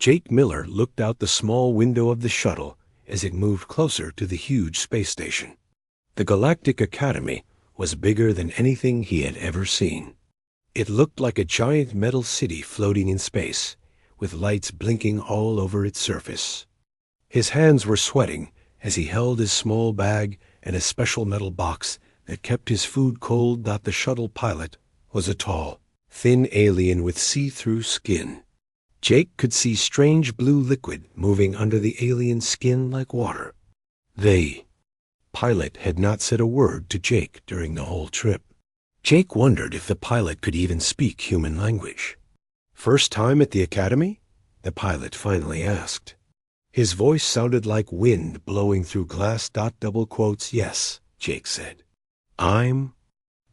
Jake Miller looked out the small window of the shuttle as it moved closer to the huge space station. The Galactic Academy was bigger than anything he had ever seen. It looked like a giant metal city floating in space, with lights blinking all over its surface. His hands were sweating as he held his small bag and a special metal box that kept his food cold. The shuttle pilot was a tall, thin alien with see-through skin. Jake could see strange blue liquid moving under the alien's skin like water. The pilot had not said a word to Jake during the whole trip. Jake wondered if the pilot could even speak human language. "First time at the academy?" the pilot finally asked. His voice sounded like wind blowing through glass. Double quotes, "Yes," Jake said. "I'm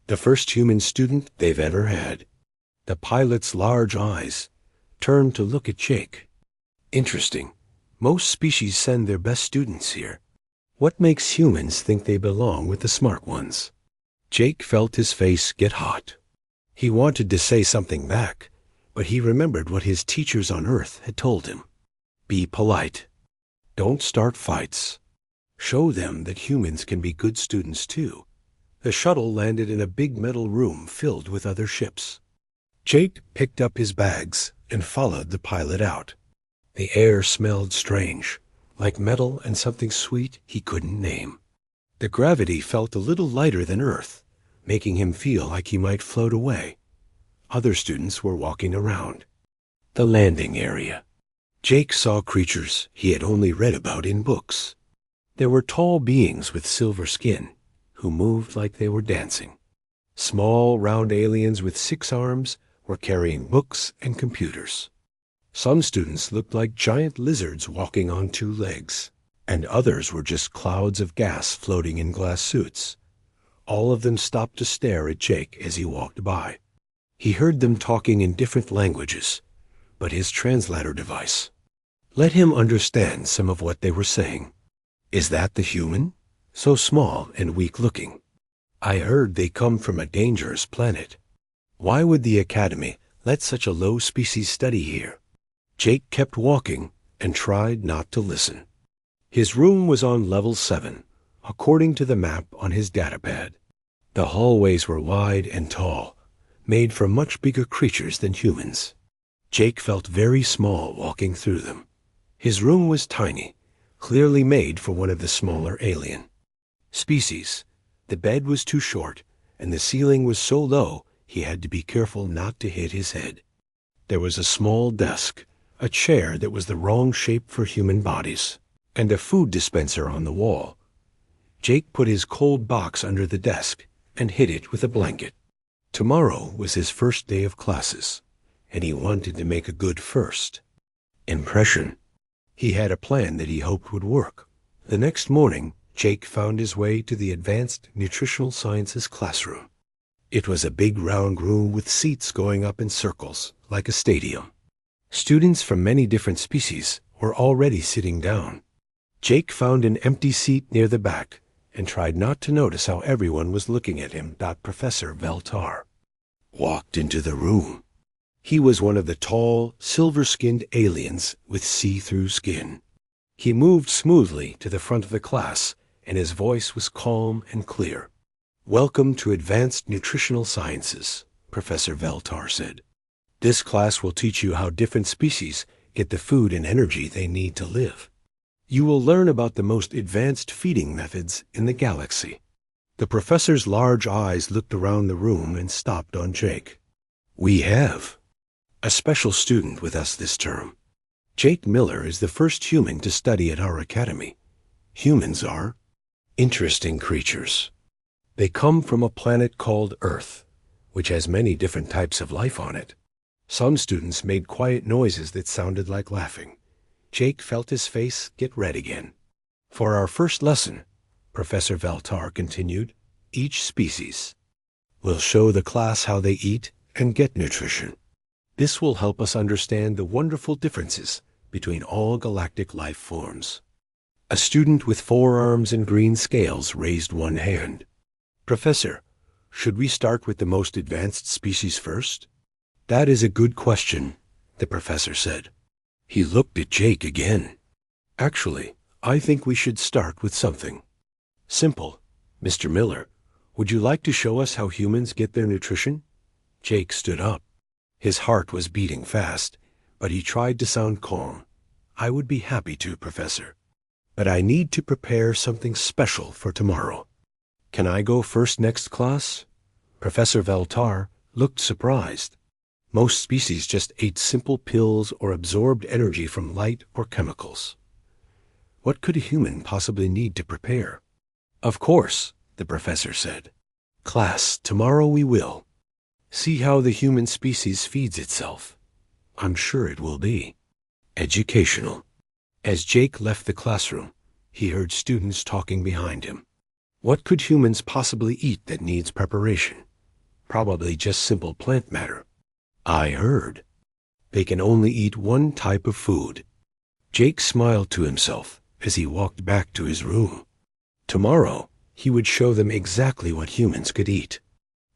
the first human student they've ever had." The pilot's large eyes turned to look at Jake. "Interesting. Most species send their best students here. What makes humans think they belong with the smart ones?" Jake felt his face get hot. He wanted to say something back, but he remembered what his teachers on Earth had told him. Be polite. Don't start fights. Show them that humans can be good students too. The shuttle landed in a big metal room filled with other ships. Jake picked up his bags and followed the pilot out. The air smelled strange, like metal and something sweet he couldn't name. The gravity felt a little lighter than Earth, making him feel like he might float away. Other students were walking around. The landing area. Jake saw creatures he had only read about in books. There were tall beings with silver skin who moved like they were dancing. Small, round aliens with 6 arms were carrying books and computers. Some students looked like giant lizards walking on 2 legs, and others were just clouds of gas floating in glass suits. All of them stopped to stare at Jake as he walked by. He heard them talking in different languages, but his translator device let him understand some of what they were saying. "Is that the human? So small and weak-looking. I heard they come from a dangerous planet. Why would the Academy let such a low species study here?" Jake kept walking and tried not to listen. His room was on level 7, according to the map on his datapad. The hallways were wide and tall, made for much bigger creatures than humans. Jake felt very small walking through them. His room was tiny, clearly made for one of the smaller alien species. The bed was too short, and the ceiling was so low he had to be careful not to hit his head. There was a small desk, a chair that was the wrong shape for human bodies, and a food dispenser on the wall. Jake put his cold box under the desk and hid it with a blanket. Tomorrow was his first day of classes, and he wanted to make a good first impression. He had a plan that he hoped would work. The next morning, Jake found his way to the Advanced Nutritional Sciences classroom. It was a big round room with seats going up in circles, like a stadium. Students from many different species were already sitting down. Jake found an empty seat near the back and tried not to notice how everyone was looking at him. Professor Veltar walked into the room. He was one of the tall, silver-skinned aliens with see-through skin. He moved smoothly to the front of the class, and his voice was calm and clear. "Welcome to Advanced Nutritional Sciences," Professor Veltar said. "This class will teach you how different species get the food and energy they need to live. You will learn about the most advanced feeding methods in the galaxy." The professor's large eyes looked around the room and stopped on Jake. "We have a special student with us this term. Jake Miller is the first human to study at our academy. Humans are interesting creatures. They come from a planet called Earth, which has many different types of life on it." Some students made quiet noises that sounded like laughing. Jake felt his face get red again. "For our first lesson," Professor Veltar continued, "each species will show the class how they eat and get nutrition. This will help us understand the wonderful differences between all galactic life forms." A student with 4 arms and green scales raised one hand. "Professor, should we start with the most advanced species first?" "That is a good question," the professor said. He looked at Jake again. Actually, I think we should start with something simple. Mr. Miller, would you like to show us how humans get their nutrition? Jake stood up. His heart was beating fast, but he tried to sound calm. I would be happy to, Professor. But I need to prepare something special for tomorrow. Can I go first next class? Professor Veltar looked surprised. Most species just ate simple pills or absorbed energy from light or chemicals. What could a human possibly need to prepare? Of course, the professor said. Class, tomorrow we will. See how the human species feeds itself. I'm sure it will be educational. As Jake left the classroom, he heard students talking behind him. What could humans possibly eat that needs preparation? Probably just simple plant matter. I heard they can only eat one type of food. Jake smiled to himself as he walked back to his room. Tomorrow, he would show them exactly what humans could eat.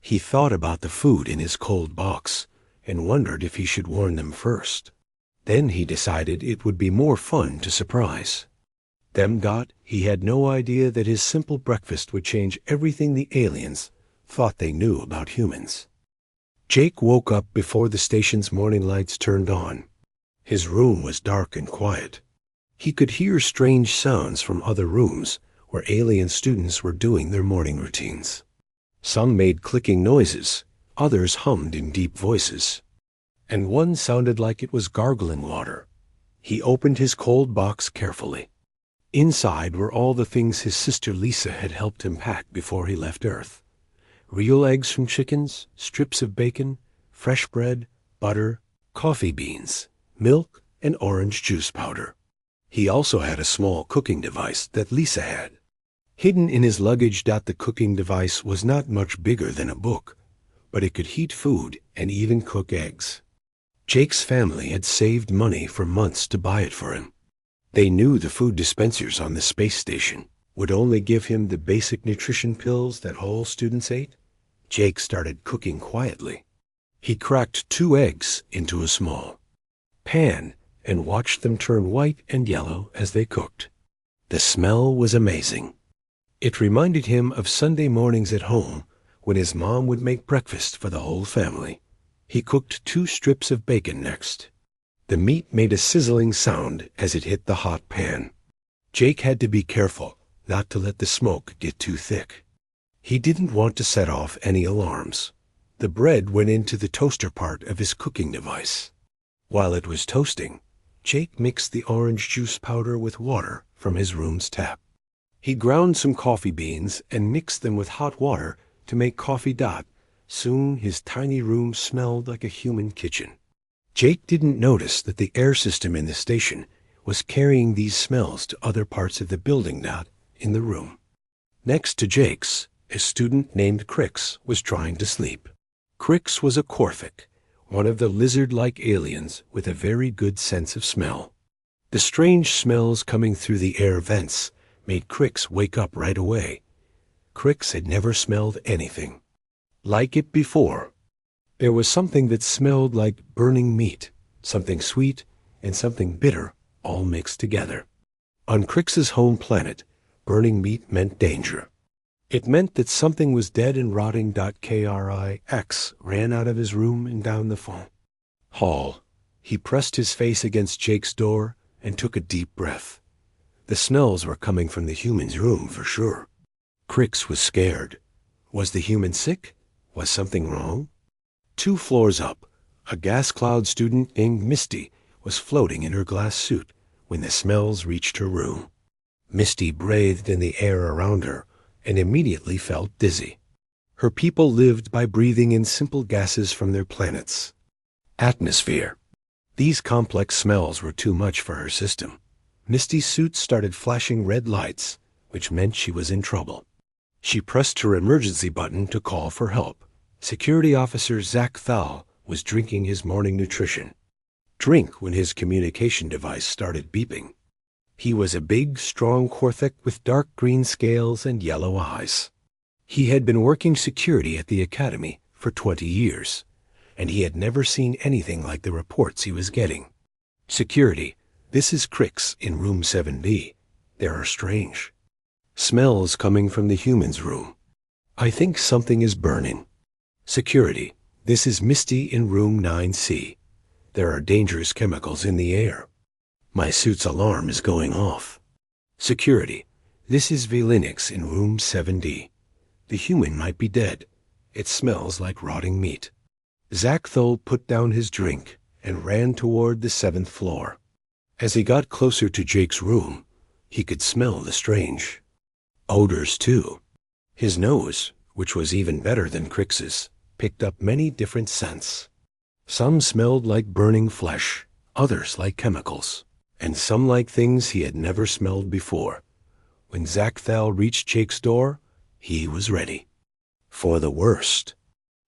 He thought about the food in his cold box and wondered if he should warn them first. Then he decided it would be more fun to surprise them. He had no idea that his simple breakfast would change everything the aliens thought they knew about humans. Jake woke up before the station's morning lights turned on. His room was dark and quiet. He could hear strange sounds from other rooms where alien students were doing their morning routines. Some made clicking noises, others hummed in deep voices, and one sounded like it was gargling water. He opened his cold box carefully. Inside were all the things his sister Lisa had helped him pack before he left Earth. Real eggs from chickens, strips of bacon, fresh bread, butter, coffee beans, milk, and orange juice powder. He also had a small cooking device that Lisa had. Hidden in his luggage, the cooking device was not much bigger than a book, but it could heat food and even cook eggs. Jake's family had saved money for months to buy it for him. They knew the food dispensers on the space station would only give him the basic nutrition pills that all students ate. Jake started cooking quietly. He cracked 2 eggs into a small pan and watched them turn white and yellow as they cooked. The smell was amazing. It reminded him of Sunday mornings at home when his mom would make breakfast for the whole family. He cooked 2 strips of bacon next. The meat made a sizzling sound as it hit the hot pan. Jake had to be careful not to let the smoke get too thick. He didn't want to set off any alarms. The bread went into the toaster part of his cooking device. While it was toasting, Jake mixed the orange juice powder with water from his room's tap. He ground some coffee beans and mixed them with hot water to make coffee. Soon his tiny room smelled like a human kitchen. Jake didn't notice that the air system in the station was carrying these smells to other parts of the building. In the room next to Jake's, a student named Crix was trying to sleep. Crix was a Corphic, one of the lizard-like aliens with a very good sense of smell. The strange smells coming through the air vents made Crix wake up right away. Crix had never smelled anything like it before. There was something that smelled like burning meat, something sweet and something bitter, all mixed together. On Crix's home planet, burning meat meant danger. It meant that something was dead and rotting. Krix ran out of his room and down the hall. He pressed his face against Jake's door and took a deep breath. The smells were coming from the human's room for sure. Crix was scared. Was the human sick? Was something wrong? 2 floors up, a gas cloud student named Misty was floating in her glass suit when the smells reached her room. Misty breathed in the air around her and immediately felt dizzy. Her people lived by breathing in simple gases from their planet's atmosphere. These complex smells were too much for her system. Misty's suit started flashing red lights, which meant she was in trouble. She pressed her emergency button to call for help. Security Officer Zach Thal was drinking his morning nutrition drink when his communication device started beeping. He was a big, strong Corphic with dark green scales and yellow eyes. He had been working security at the academy for 20 years, and he had never seen anything like the reports he was getting. Security, this is Crix in room 7B. There are strange smells coming from the humans' room. I think something is burning. Security, this is Misty in room 9C. There are dangerous chemicals in the air. My suit's alarm is going off. Security, this is Valinix in room 7D. The human might be dead. It smells like rotting meat. Zackthul put down his drink and ran toward the 7th floor. As he got closer to Jake's room, he could smell the strange odors too. His nose, which was even better than Crix's, picked up many different scents. Some smelled like burning flesh, others like chemicals, and some like things he had never smelled before. When Zackthul reached Jake's door, he was ready for the worst.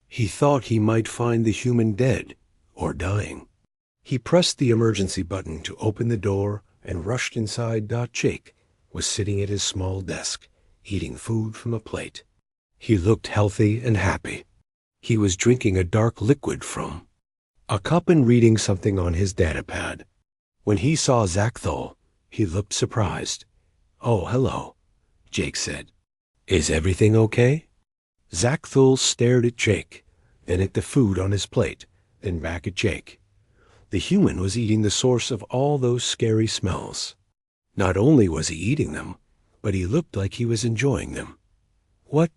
He thought he might find the human dead or dying. He pressed the emergency button to open the door and rushed inside. Jake was sitting at his small desk, eating food from a plate. He looked healthy and happy. He was drinking a dark liquid from a cup and reading something on his datapad. When he saw Zackthul, he looked surprised. "Oh, hello," Jake said. "Is everything okay?" Zackthul stared at Jake, then at the food on his plate, then back at Jake. The human was eating the source of all those scary smells. Not only was he eating them, but he looked like he was enjoying them. What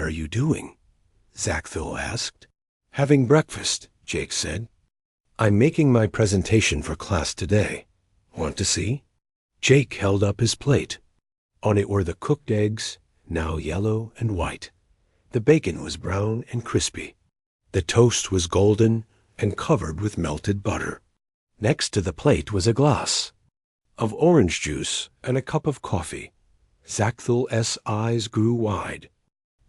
are you doing?" Zackthul asked. "Having breakfast," Jake said. "I'm making my presentation for class today. Want to see?" Jake held up his plate. On it were the cooked eggs, now yellow and white. The bacon was brown and crispy. The toast was golden and covered with melted butter. Next to the plate was a glass of orange juice and a cup of coffee. Zackthul's eyes grew wide.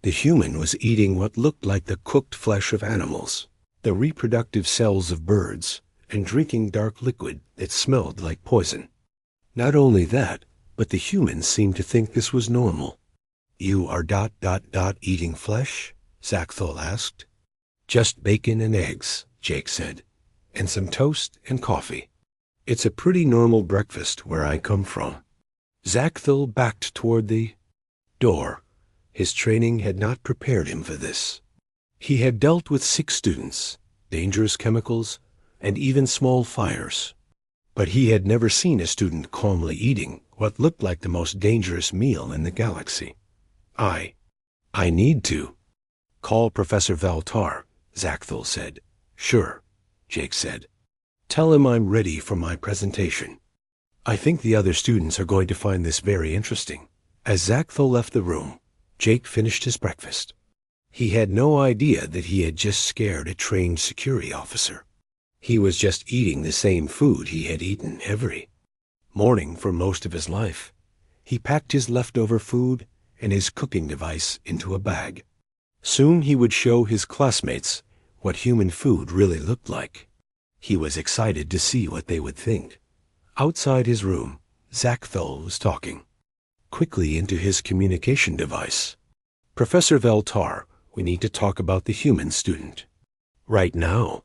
The human was eating what looked like the cooked flesh of animals, the reproductive cells of birds, and drinking dark liquid that smelled like poison. Not only that, but the humans seemed to think this was normal. "You are eating flesh?" Zackthul asked. "Just bacon and eggs," Jake said, "and some toast and coffee. It's a pretty normal breakfast where I come from." Zackthul backed toward the door. His training had not prepared him for this. He had dealt with sick students, dangerous chemicals, and even small fires. But he had never seen a student calmly eating what looked like the most dangerous meal in the galaxy. I need to call Professor Valtar," Zackthul said. "Sure," Jake said. "Tell him I'm ready for my presentation. I think the other students are going to find this very interesting." As Zackthul left the room, Jake finished his breakfast. He had no idea that he had just scared a trained security officer. He was just eating the same food he had eaten every morning for most of his life. He packed his leftover food and his cooking device into a bag. Soon he would show his classmates what human food really looked like. He was excited to see what they would think. Outside his room, Zackthul was talking quickly into his communication device. "Professor Valtar, we need to talk about the human student. Right now."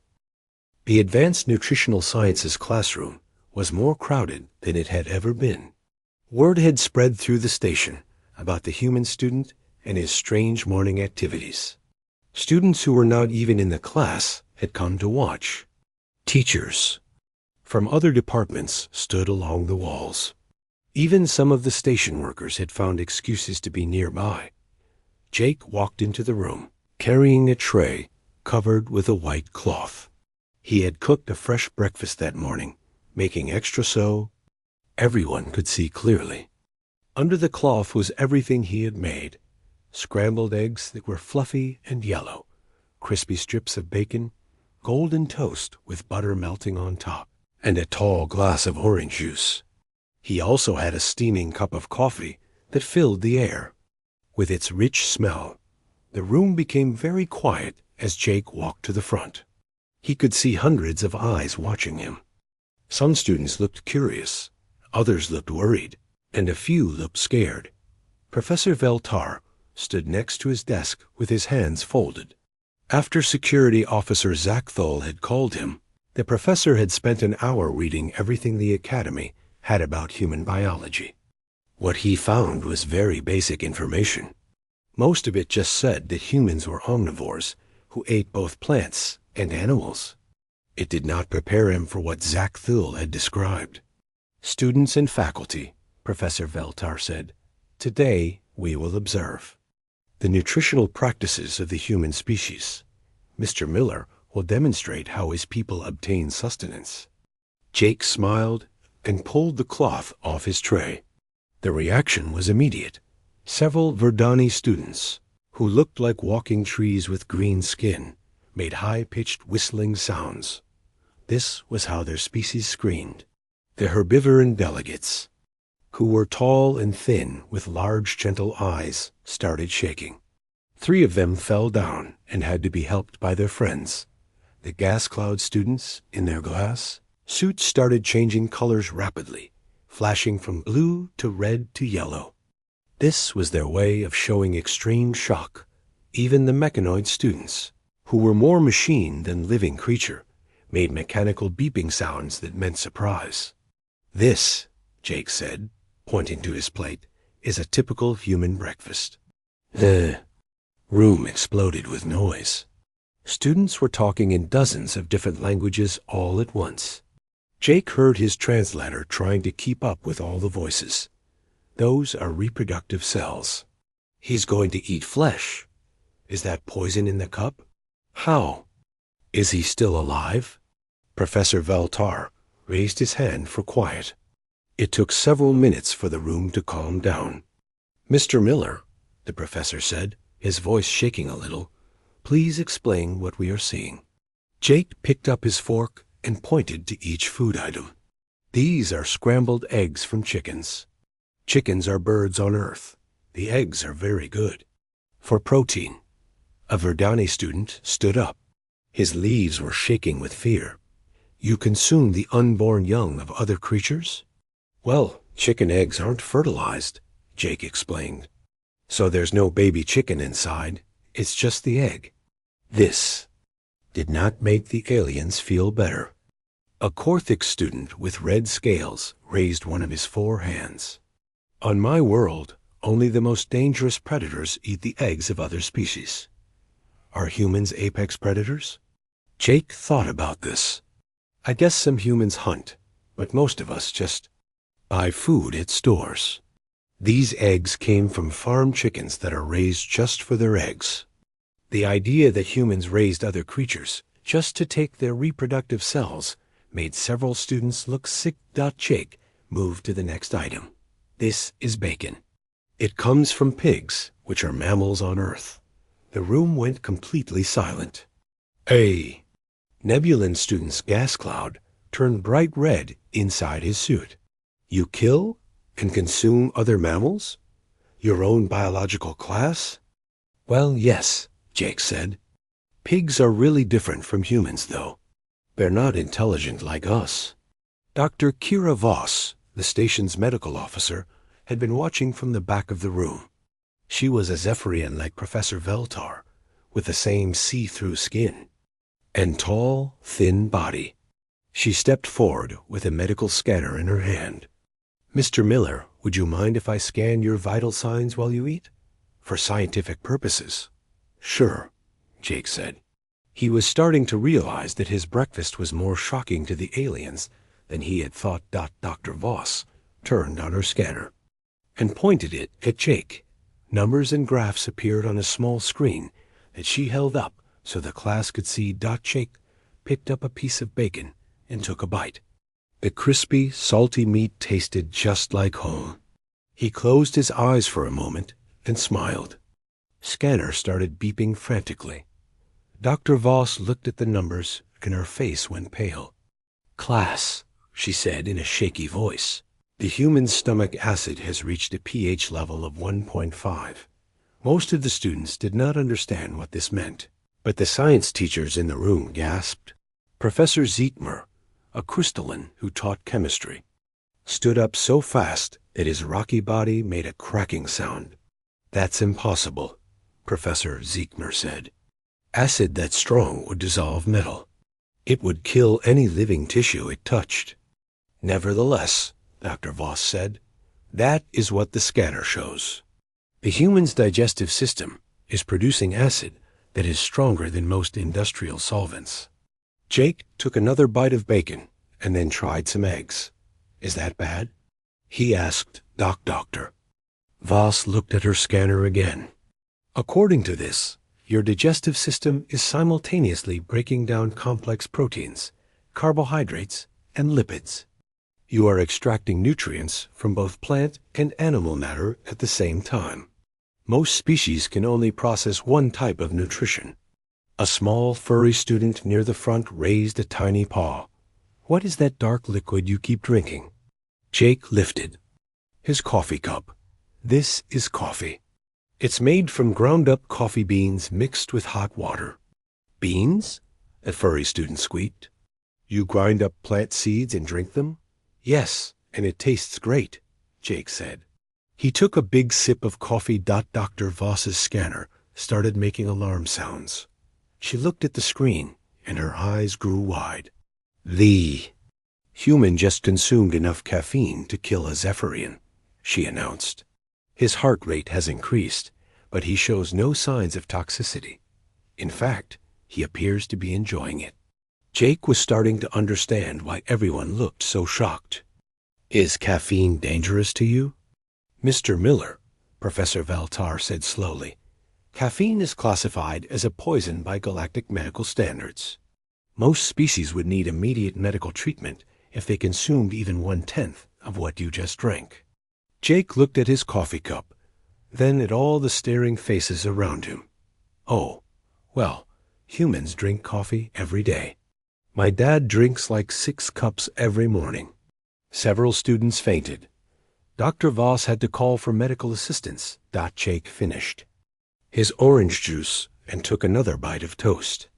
The Advanced Nutritional Sciences classroom was more crowded than it had ever been. Word had spread through the station about the human student and his strange morning activities. Students who were not even in the class had come to watch. Teachers from other departments stood along the walls. Even some of the station workers had found excuses to be nearby. Jake walked into the room, carrying a tray covered with a white cloth. He had cooked a fresh breakfast that morning, making extra so everyone could see clearly. Under the cloth was everything he had made: scrambled eggs that were fluffy and yellow, crispy strips of bacon, golden toast with butter melting on top, and a tall glass of orange juice. He also had a steaming cup of coffee that filled the air. With its rich smell, the room became very quiet as Jake walked to the front. He could see hundreds of eyes watching him. Some students looked curious, others looked worried, and a few looked scared. Professor Valtar stood next to his desk with his hands folded. After Security Officer Zackthul had called him, The professor had spent an hour reading everything the Academy had about human biology. What he found was very basic information. Most of it just said that humans were omnivores who ate both plants and animals. It did not prepare him for what Zach Thule had described. "Students and faculty," Professor Veltar said, "today we will observe the nutritional practices of the human species. Mr. Miller will demonstrate how his people obtain sustenance." Jake smiled and pulled the cloth off his tray. The reaction was immediate. Several Verdani students, who looked like walking trees with green skin, made high-pitched whistling sounds. This was how their species screened. The herbivoran delegates, who were tall and thin with large, gentle eyes, started shaking. 3 of them fell down and had to be helped by their friends. The gas cloud students, in their glass suits, started changing colors rapidly, flashing from blue to red to yellow. This was their way of showing extreme shock. Even the mechanoid students, who were more machine than living creature, made mechanical beeping sounds that meant surprise. "This," Jake said, pointing to his plate, "is a typical human breakfast." The room exploded with noise. Students were talking in dozens of different languages all at once. Jake heard his translator trying to keep up with all the voices. "Those are reproductive cells. He's going to eat flesh. Is that poison in the cup? How? Is he still alive?" Professor Veltar raised his hand for quiet. It took several minutes for the room to calm down. "Mr. Miller," the professor said, his voice shaking a little, "please explain what we are seeing." Jake picked up his fork and pointed to each food item. "These are scrambled eggs from chickens. Chickens are birds on Earth. The eggs are very good for protein." A Verdani student stood up. His leaves were shaking with fear. "You consume the unborn young of other creatures?" "Well, chicken eggs aren't fertilized," Jake explained. "So there's no baby chicken inside. It's just the egg." This did not make the aliens feel better. A Korthic student with red scales raised one of his 4 hands. "On my world, only the most dangerous predators eat the eggs of other species. Are humans apex predators?" Jake thought about this. "I guess some humans hunt, but most of us just buy food at stores. These eggs came from farm chickens that are raised just for their eggs." The idea that humans raised other creatures just to take their reproductive cells made several students look sick. Jake moved to the next item. "This is bacon. It comes from pigs, which are mammals on Earth." The room went completely silent. A Nebulan student's gas cloud turned bright red inside his suit. "You kill and consume other mammals? Your own biological class?" "Well, yes," Jake said. "Pigs are really different from humans, though. They're not intelligent like us." Dr. Kira Voss, the station's medical officer, had been watching from the back of the room. She was a Zephyrian like Professor Veltar, with the same see-through skin and tall, thin body. She stepped forward with a medical scanner in her hand. "Mr. Miller, would you mind if I scan your vital signs while you eat? For scientific purposes." "Sure," Jake said. He was starting to realize that his breakfast was more shocking to the aliens than he had thought. Dr. Voss turned on her scanner and pointed it at Jake. Numbers and graphs appeared on a small screen that she held up so the class could see. Jake picked up a piece of bacon and took a bite. The crispy, salty meat tasted just like home. He closed his eyes for a moment and smiled. Scanner started beeping frantically. Dr. Voss looked at the numbers and her face went pale. "Class," she said in a shaky voice, "the human stomach acid has reached a pH level of 1.5. Most of the students did not understand what this meant, but the science teachers in the room gasped. Professor Zietmer, a crystalline who taught chemistry, stood up so fast that his rocky body made a cracking sound. "That's impossible," Professor Zietmer said. "Acid that strong would dissolve metal." It would kill any living tissue it touched. Nevertheless, Dr. Voss said, that is what the scanner shows. The human's digestive system is producing acid that is stronger than most industrial solvents. Jake took another bite of bacon and then tried some eggs. Is that bad? He asked Doctor. Voss looked at her scanner again. According to this, your digestive system is simultaneously breaking down complex proteins, carbohydrates, and lipids. You are extracting nutrients from both plant and animal matter at the same time. Most species can only process one type of nutrition. A small, furry student near the front raised a tiny paw. What is that dark liquid you keep drinking? Jake lifted his coffee cup. This is coffee. It's made from ground-up coffee beans mixed with hot water. Beans? A furry student squeaked. You grind up plant seeds and drink them? Yes, and it tastes great, Jake said. He took a big sip of coffee. Dr. Voss's scanner started making alarm sounds. She looked at the screen, and her eyes grew wide. The human just consumed enough caffeine to kill a Zephyrian, she announced. His heart rate has increased, but he shows no signs of toxicity. In fact, he appears to be enjoying it. Jake was starting to understand why everyone looked so shocked. Is caffeine dangerous to you? Mr. Miller, Professor Valtar said slowly, caffeine is classified as a poison by galactic medical standards. Most species would need immediate medical treatment if they consumed even 1/10 of what you just drank. Jake looked at his coffee cup, then at all the staring faces around him. Oh, well, humans drink coffee every day. My dad drinks like 6 cups every morning. Several students fainted. Dr. Voss had to call for medical assistance. Jake finished his orange juice and took another bite of toast.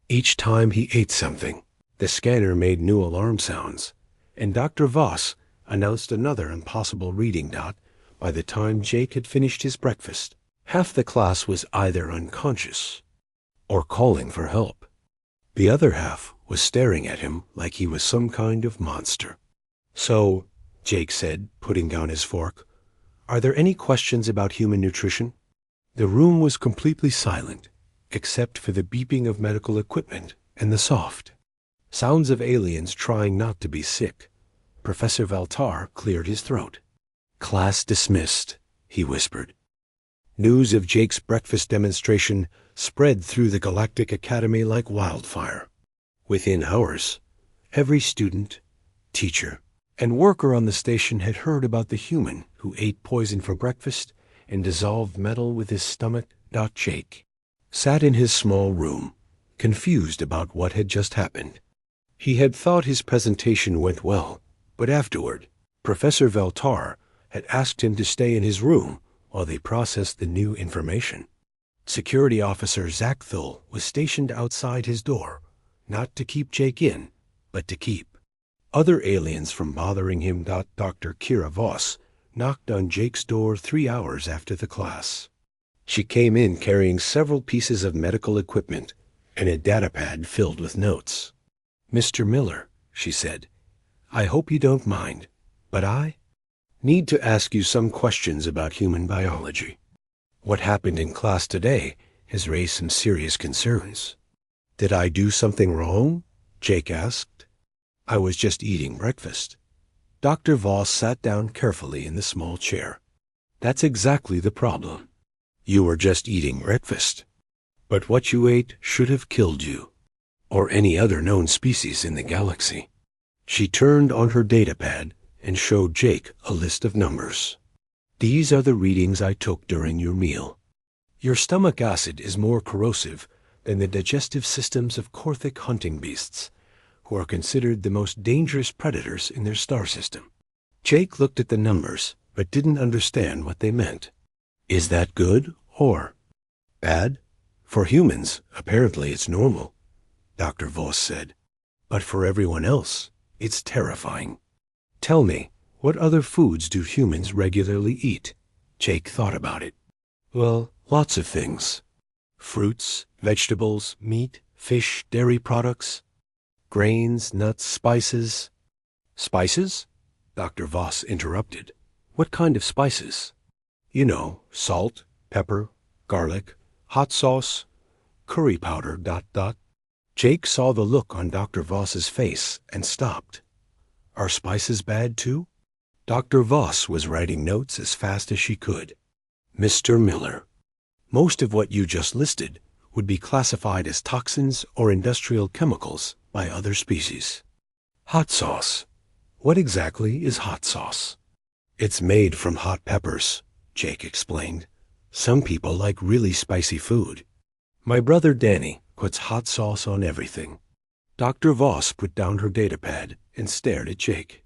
Each time he ate something, the scanner made new alarm sounds, and Dr. Voss announced another impossible reading. By the time Jake had finished his breakfast, half the class was either unconscious or calling for help. The other half was staring at him like he was some kind of monster. So, Jake said, putting down his fork, are there any questions about human nutrition? The room was completely silent, except for the beeping of medical equipment and the soft sounds of aliens trying not to be sick. Professor Valtar cleared his throat. Class dismissed, he whispered. News of Jake's breakfast demonstration spread through the Galactic Academy like wildfire. Within hours, every student, teacher, and worker on the station had heard about the human who ate poison for breakfast and dissolved metal with his stomach. Jake sat in his small room, confused about what had just happened. He had thought his presentation went well, but afterward, Professor Valtar had asked him to stay in his room while they processed the new information. Security Officer Zachthul was stationed outside his door, not to keep Jake in, but to keep other aliens from bothering him. Dr. Kira Voss knocked on Jake's door 3 hours after the class. She came in carrying several pieces of medical equipment and a datapad filled with notes. Mr. Miller, she said, I hope you don't mind, but I need to ask you some questions about human biology. What happened in class today has raised some serious concerns. Did I do something wrong? Jake asked. I was just eating breakfast. Dr. Voss sat down carefully in the small chair. That's exactly the problem. You were just eating breakfast. But what you ate should have killed you, or any other known species in the galaxy. She turned on her datapad and showed Jake a list of numbers. These are the readings I took during your meal. Your stomach acid is more corrosive than the digestive systems of Korthic hunting beasts, who are considered the most dangerous predators in their star system. Jake looked at the numbers, but didn't understand what they meant. Is that good or bad? For humans, apparently it's normal, Dr. Voss said. But for everyone else, it's terrifying. Tell me, what other foods do humans regularly eat? Jake thought about it. Well, lots of things. Fruits, vegetables, meat, fish, dairy products. Grains, nuts, spices. Spices? Dr. Voss interrupted. What kind of spices? You know, salt, pepper, garlic, hot sauce, curry powder, ... Jake saw the look on Dr. Voss's face and stopped. Are spices bad too? Dr. Voss was writing notes as fast as she could. Mr. Miller, most of what you just listed would be classified as toxins or industrial chemicals by other species. Hot sauce. What exactly is hot sauce? It's made from hot peppers, Jake explained. Some people like really spicy food. My brother Danny puts hot sauce on everything. Dr. Voss put down her datapad and stared at Jake.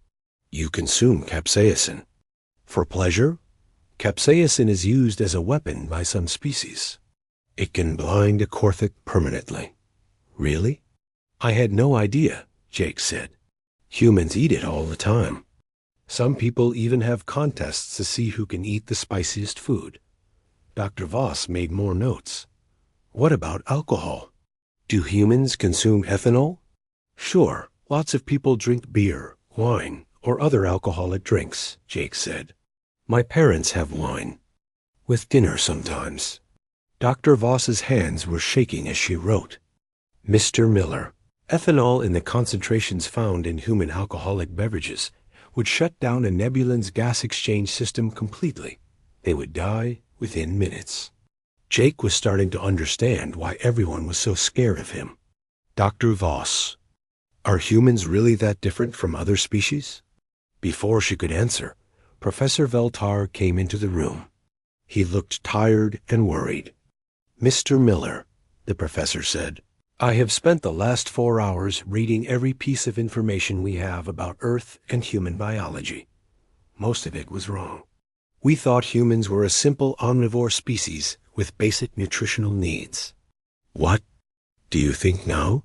You consume capsaicin. For pleasure? Capsaicin is used as a weapon by some species. It can blind a Korthik permanently. Really? I had no idea, Jake said. Humans eat it all the time. Some people even have contests to see who can eat the spiciest food. Dr. Voss made more notes. What about alcohol? Do humans consume ethanol? Sure, lots of people drink beer, wine, or other alcoholic drinks, Jake said. My parents have wine. With dinner sometimes. Dr. Voss's hands were shaking as she wrote. Mr. Miller, ethanol in the concentrations found in human alcoholic beverages would shut down a nebulin's gas exchange system completely. They would die within minutes. Jake was starting to understand why everyone was so scared of him. Dr. Voss, are humans really that different from other species? Before she could answer, Professor Veltar came into the room. He looked tired and worried. Mr. Miller, the professor said, I have spent the last 4 hours reading every piece of information we have about Earth and human biology. Most of it was wrong. We thought humans were a simple omnivore species with basic nutritional needs. What do you think now?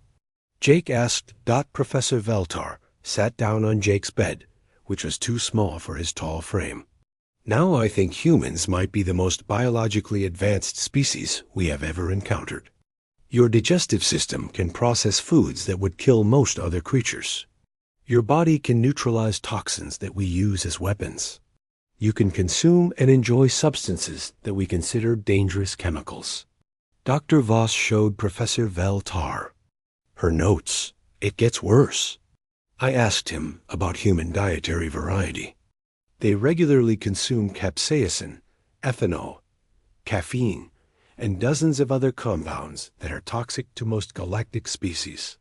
Jake asked. Professor Veltar sat down on Jake's bed, which was too small for his tall frame. Now I think humans might be the most biologically advanced species we have ever encountered. Your digestive system can process foods that would kill most other creatures. Your body can neutralize toxins that we use as weapons. You can consume and enjoy substances that we consider dangerous chemicals. Dr. Voss showed Professor Veltar her notes. It gets worse. I asked him about human dietary variety. They regularly consume capsaicin, ethanol, caffeine, and dozens of other compounds that are toxic to most galactic species.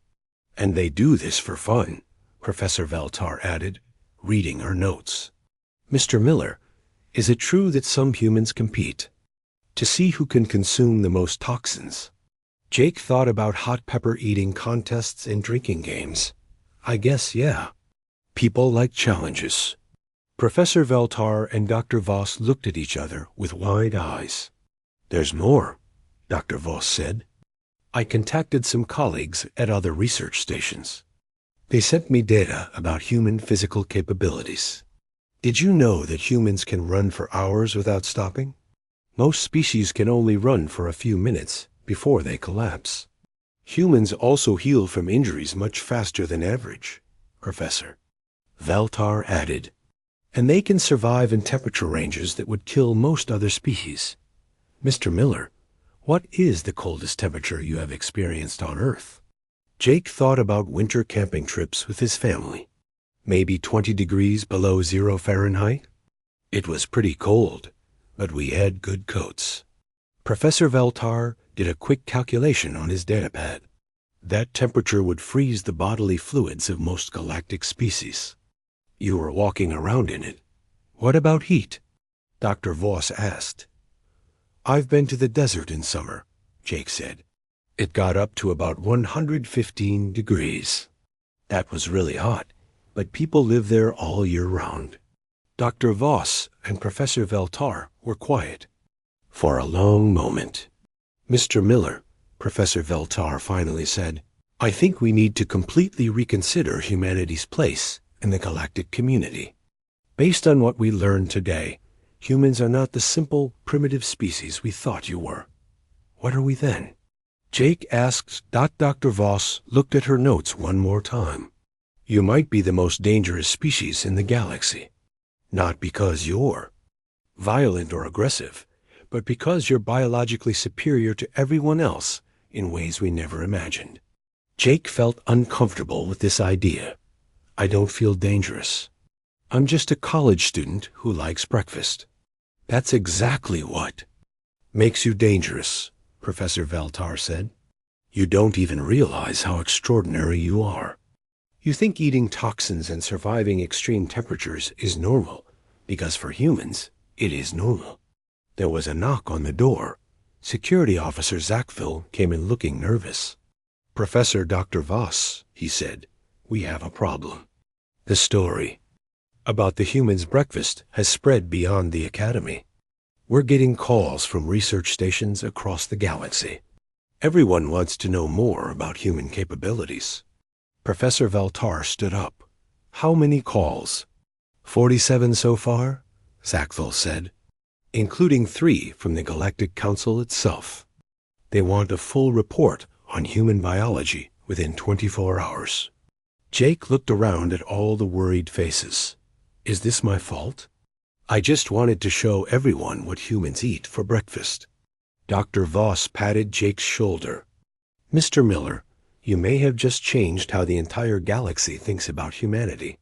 And they do this for fun, Professor Veltar added, reading her notes. Mr. Miller, is it true that some humans compete to see who can consume the most toxins? Jake thought about hot pepper eating contests and drinking games. I guess, yeah. People like challenges. Professor Veltar and Dr. Voss looked at each other with wide eyes. There's more, Dr. Voss said. I contacted some colleagues at other research stations. They sent me data about human physical capabilities. Did you know that humans can run for hours without stopping? Most species can only run for a few minutes before they collapse. Humans also heal from injuries much faster than average, Professor Veltar added. And they can survive in temperature ranges that would kill most other species. Mr. Miller, what is the coldest temperature you have experienced on Earth? Jake thought about winter camping trips with his family. Maybe 20 degrees below 0 Fahrenheit? It was pretty cold, but we had good coats. Professor Veltar did a quick calculation on his datapad. That temperature would freeze the bodily fluids of most galactic species. You were walking around in it. What about heat? Dr. Voss asked. I've been to the desert in summer, Jake said. It got up to about 115 degrees. That was really hot, but people live there all year round. Dr. Voss and Professor Veltar were quiet for a long moment. Mr. Miller, Professor Veltar finally said, I think we need to completely reconsider humanity's place in the galactic community. Based on what we learned today, humans are not the simple, primitive species we thought you were. What are we then? Jake asked. Dr. Voss looked at her notes one more time. You might be the most dangerous species in the galaxy. Not because you're violent or aggressive, but because you're biologically superior to everyone else in ways we never imagined. Jake felt uncomfortable with this idea. I don't feel dangerous. I'm just a college student who likes breakfast. That's exactly what makes you dangerous, Professor Valtar said. You don't even realize how extraordinary you are. You think eating toxins and surviving extreme temperatures is normal, because for humans, it is normal. There was a knock on the door. Security Officer Zachville came in looking nervous. Professor Dr. Voss, he said, we have a problem. The story about the humans' breakfast has spread beyond the Academy. We're getting calls from research stations across the galaxy. Everyone wants to know more about human capabilities. Professor Valtar stood up. How many calls? 47 so far, Zachville said, including 3 from the Galactic Council itself. They want a full report on human biology within 24 hours. Jake looked around at all the worried faces. Is this my fault? I just wanted to show everyone what humans eat for breakfast. Dr. Voss patted Jake's shoulder. Mr. Miller, you may have just changed how the entire galaxy thinks about humanity.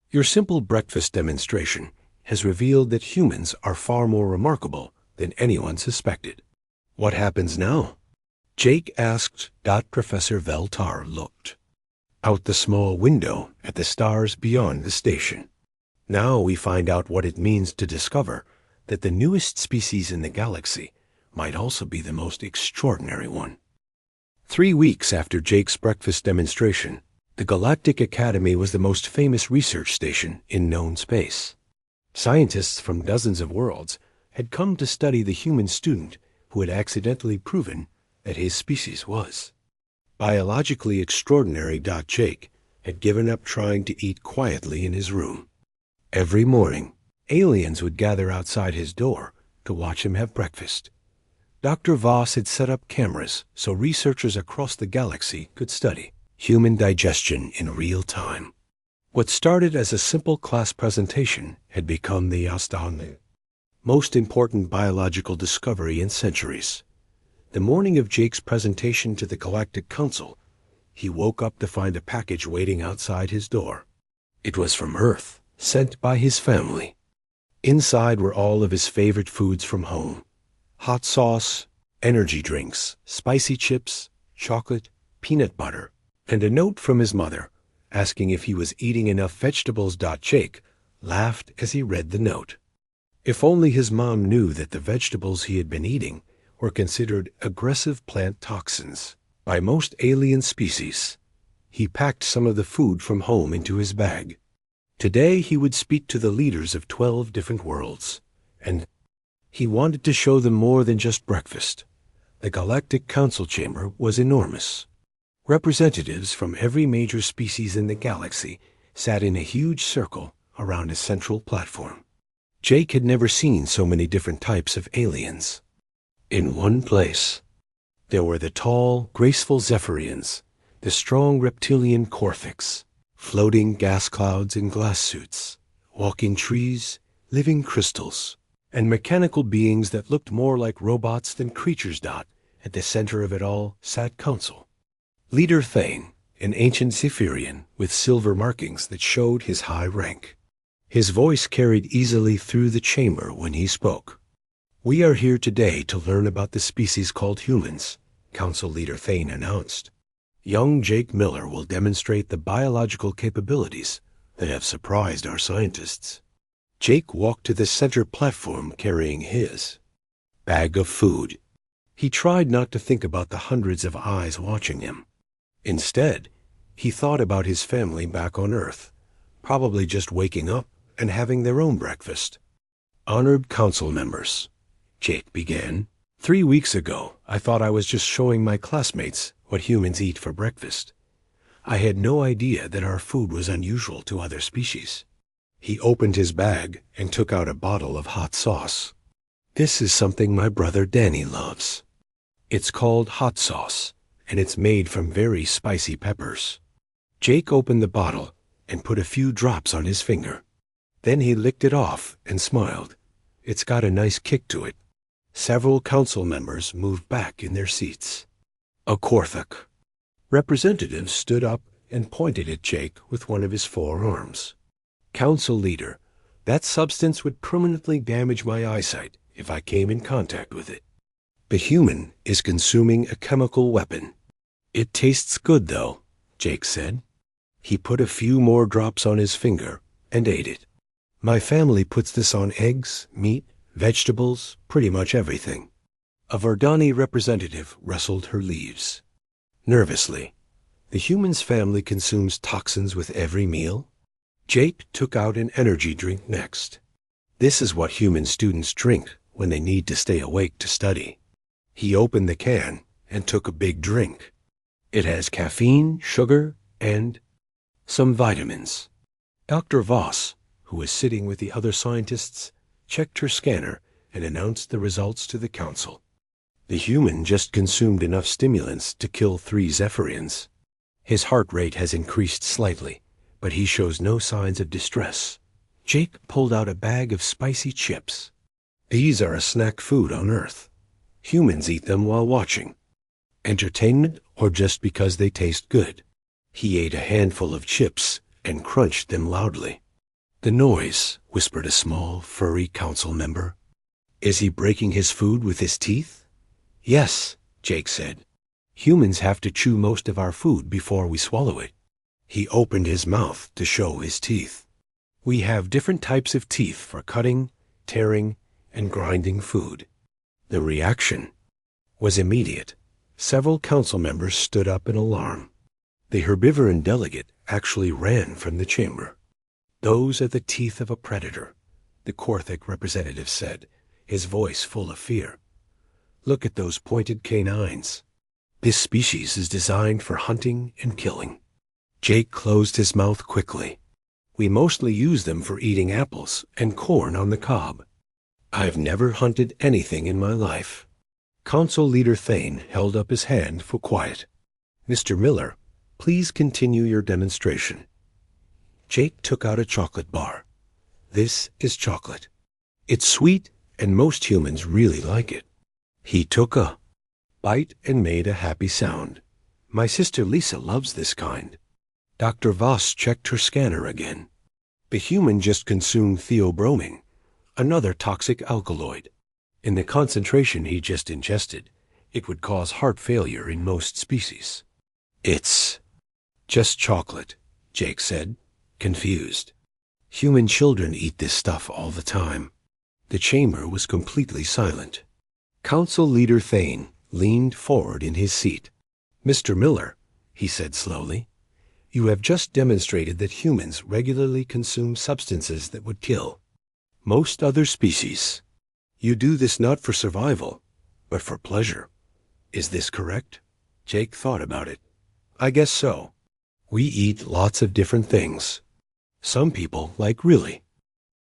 Your simple breakfast demonstration has revealed that humans are far more remarkable than anyone suspected. What happens now? Jake asked. Professor Valtar looked out the small window at the stars beyond the station. Now we find out what it means to discover that the newest species in the galaxy might also be the most extraordinary one. 3 weeks after Jake's breakfast demonstration, the Galactic Academy was the most famous research station in known space. Scientists from dozens of worlds had come to study the human student who had accidentally proven that his species was biologically extraordinary. Jake had given up trying to eat quietly in his room. Every morning, aliens would gather outside his door to watch him have breakfast. Dr. Voss had set up cameras so researchers across the galaxy could study human digestion in real time. What started as a simple class presentation had become the astounding, most important biological discovery in centuries. The morning of Jake's presentation to the Galactic Council, he woke up to find a package waiting outside his door. It was from Earth, sent by his family. Inside were all of his favorite foods from home: hot sauce, energy drinks, spicy chips, chocolate, peanut butter, and a note from his mother asking if he was eating enough vegetables. Jake laughed as he read the note. If only his mom knew that the vegetables he had been eating were considered aggressive plant toxins by most alien species. He packed some of the food from home into his bag. Today he would speak to the leaders of 12 different worlds, and he wanted to show them more than just breakfast. The Galactic Council chamber was enormous. Representatives from every major species in the galaxy sat in a huge circle around a central platform. Jake had never seen so many different types of aliens in one place. There were the tall, graceful Zephyrians, the strong reptilian Corphics, floating gas clouds in glass suits, walking trees, living crystals, and mechanical beings that looked more like robots than creatures. At the center of it all sat Council Leader Thane, an ancient Zephyrian with silver markings that showed his high rank. His voice carried easily through the chamber when he spoke. We are here today to learn about the species called humans, Council Leader Thane announced. Young Jake Miller will demonstrate the biological capabilities that have surprised our scientists. Jake walked to the center platform carrying his bag of food. He tried not to think about the hundreds of eyes watching him. Instead, he thought about his family back on Earth, probably just waking up and having their own breakfast. Honored council members, Jake began. 3 weeks ago, I thought I was just showing my classmates what humans eat for breakfast. I had no idea that our food was unusual to other species. He opened his bag and took out a bottle of hot sauce. This is something my brother Danny loves. It's called hot sauce, and it's made from very spicy peppers. Jake opened the bottle and put a few drops on his finger. Then he licked it off and smiled. It's got a nice kick to it. Several council members moved back in their seats. A Korthak. Representative stood up and pointed at Jake with one of his forearms. Council leader, that substance would permanently damage my eyesight if I came in contact with it. The human is consuming a chemical weapon. It tastes good, though, Jake said. He put a few more drops on his finger and ate it. My family puts this on eggs, meat, vegetables, pretty much everything. A Verdani representative rustled her leaves. Nervously, the human's family consumes toxins with every meal? Jake took out an energy drink next. This is what human students drink when they need to stay awake to study. He opened the can and took a big drink. It has caffeine, sugar, and some vitamins. Dr. Voss, who was sitting with the other scientists, checked her scanner and announced the results to the council. The human just consumed enough stimulants to kill 3 Zephyrians. His heart rate has increased slightly, but he shows no signs of distress. Jake pulled out a bag of spicy chips. These are a snack food on Earth. Humans eat them while watching. Entertainment or just because they taste good? He ate a handful of chips and crunched them loudly. The noise, whispered a small, furry council member. Is he breaking his food with his teeth? Yes, Jake said. Humans have to chew most of our food before we swallow it. He opened his mouth to show his teeth. We have different types of teeth for cutting, tearing, and grinding food. The reaction was immediate. Several council members stood up in alarm. The herbivoran delegate actually ran from the chamber. Those are the teeth of a predator, the Korthak representative said, his voice full of fear. Look at those pointed canines. This species is designed for hunting and killing. Jake closed his mouth quickly. We mostly use them for eating apples and corn on the cob. I've never hunted anything in my life. Council Leader Thane held up his hand for quiet. Mr. Miller, please continue your demonstration. Jake took out a chocolate bar. This is chocolate. It's sweet, and most humans really like it. He took a bite and made a happy sound. My sister Lisa loves this kind. Dr. Voss checked her scanner again. The human just consumed theobromine, another toxic alkaloid. In the concentration he just ingested, it would cause heart failure in most species. It's just chocolate, Jake said, confused. Human children eat this stuff all the time. The chamber was completely silent. Council Leader Thane leaned forward in his seat. Mr. Miller, he said slowly, you have just demonstrated that humans regularly consume substances that would kill most other species. You do this not for survival, but for pleasure. Is this correct? Jake thought about it. I guess so. We eat lots of different things. Some people like really